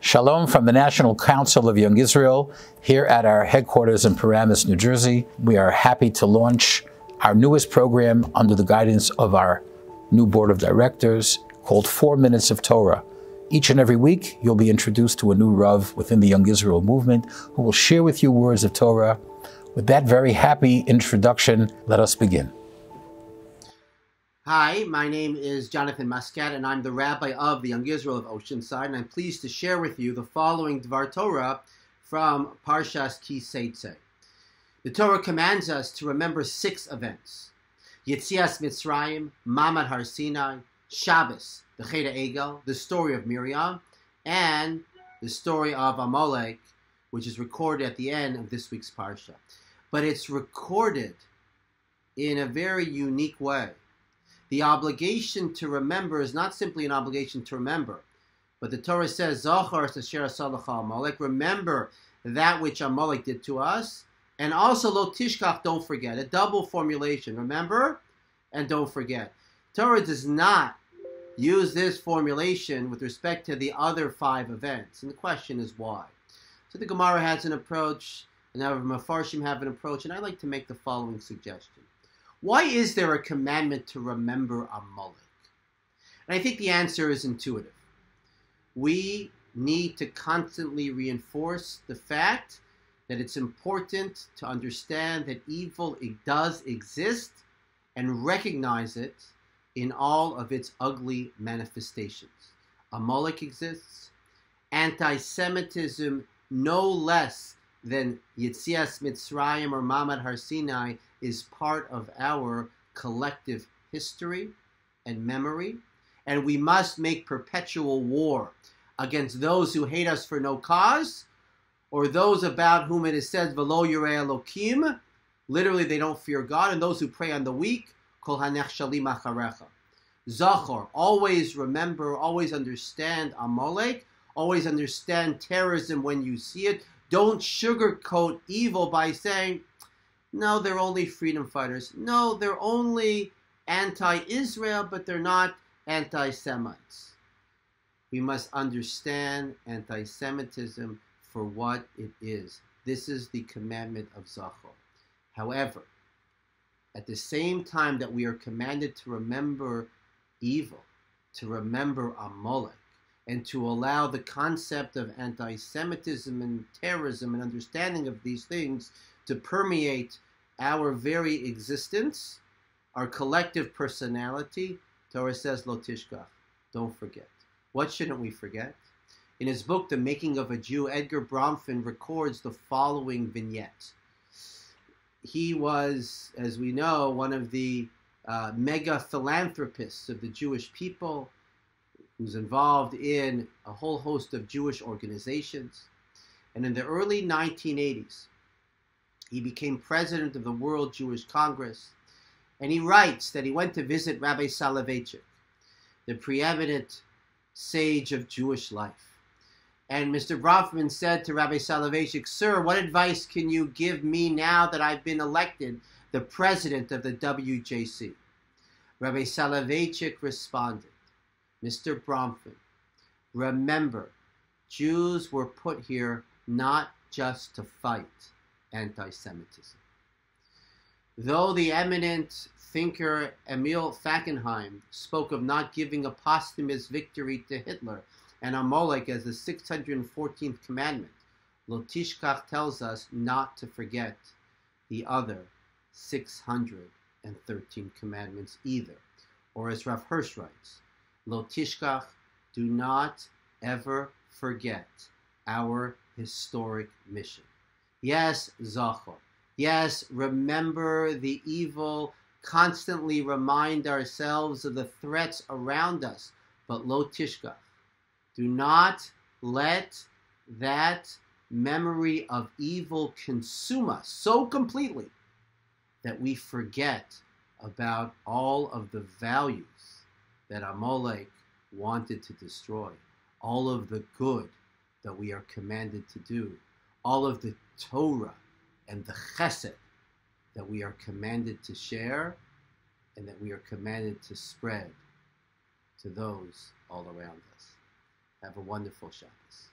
Shalom from the National Council of Young Israel, here at our headquarters in Paramus, New Jersey. We are happy to launch our newest program under the guidance of our new board of directors called 4 Minutes of Torah. Each and every week, you'll be introduced to a new Rav within the Young Israel movement who will share with you words of Torah. With that very happy introduction, let us begin. Hi, my name is Jonathan Muskat, and I'm the Rabbi of the Young Israel of Oceanside, and I'm pleased to share with you the following D'var Torah from Parshas Teitzie. The Torah commands us to remember 6 events: Yetzias Mitzrayim, Mamad Har Sinai, Shabbos, the Chet Egel, the story of Miriam, and the story of Amalek, which is recorded at the end of this week's Parsha. But it's recorded in a very unique way. The obligation to remember is not simply an obligation to remember, but the Torah says, Zachar asher asah lecha Amalek, remember that which Amalek did to us, and also lo tishkach, don't forget. A double formulation, remember and don't forget. Torah does not use this formulation with respect to the other 5 events, and the question is why. So the Gemara has an approach, and our Mefarshim have an approach, and I'd like to make the following suggestion. Why is there a commandment to remember Amalek? And I think the answer is intuitive. We need to constantly reinforce the fact that it's important to understand that evil does exist and recognize it in all of its ugly manifestations. Amalek exists. Anti-Semitism, no less than Yetzias Mitzrayim or Mamad Har Sinai, is part of our collective history and memory, and we must make perpetual war against those who hate us for no cause, or those about whom it is said, V'lo yirei Elokim, literally they don't fear God, and those who prey on the weak, Kol hanechshalim acharecha. Zachor, always remember, always understand Amalek, always understand terrorism when you see it. Don't sugarcoat evil by saying, no, they're only freedom fighters. No, they're only anti-Israel, but they're not anti-Semites. We must understand anti-Semitism for what it is. This is the commandment of Zachor. However, at the same time that we are commanded to remember evil, to remember Amalek, and to allow the concept of anti-Semitism and terrorism and understanding of these things to permeate our very existence, our collective personality, Torah says, Lo tishkach, don't forget. What shouldn't we forget? In his book, The Making of a Jew, Edgar Bronfman records the following vignette. He was, as we know, one of the mega philanthropists of the Jewish people, who's involved in a whole host of Jewish organizations. And in the early 1980s, he became president of the World Jewish Congress. And he writes that he went to visit Rabbi Soloveitchik, the preeminent sage of Jewish life. And Mr. Bronfman said to Rabbi Soloveitchik, "Sir, what advice can you give me now that I've been elected the president of the WJC?" Rabbi Soloveitchik responded, "Mr. Bronfman, remember, Jews were put here not just to fight anti-Semitism." Though the eminent thinker Emil Fackenheim spoke of not giving a posthumous victory to Hitler and Amalek as the 614th commandment, Lo Tishkach tells us not to forget the other 613 commandments either. Or as Rav Hirsch writes, Lo Tishkach, do not ever forget our historic mission. Yes, Zachor. Yes, remember the evil, constantly remind ourselves of the threats around us, but Lo Tishkach. Do not let that memory of evil consume us so completely that we forget about all of the values that Amalek wanted to destroy, all of the good that we are commanded to do, all of the Torah and the chesed that we are commanded to share and that we are commanded to spread to those all around us. Have a wonderful Shabbos.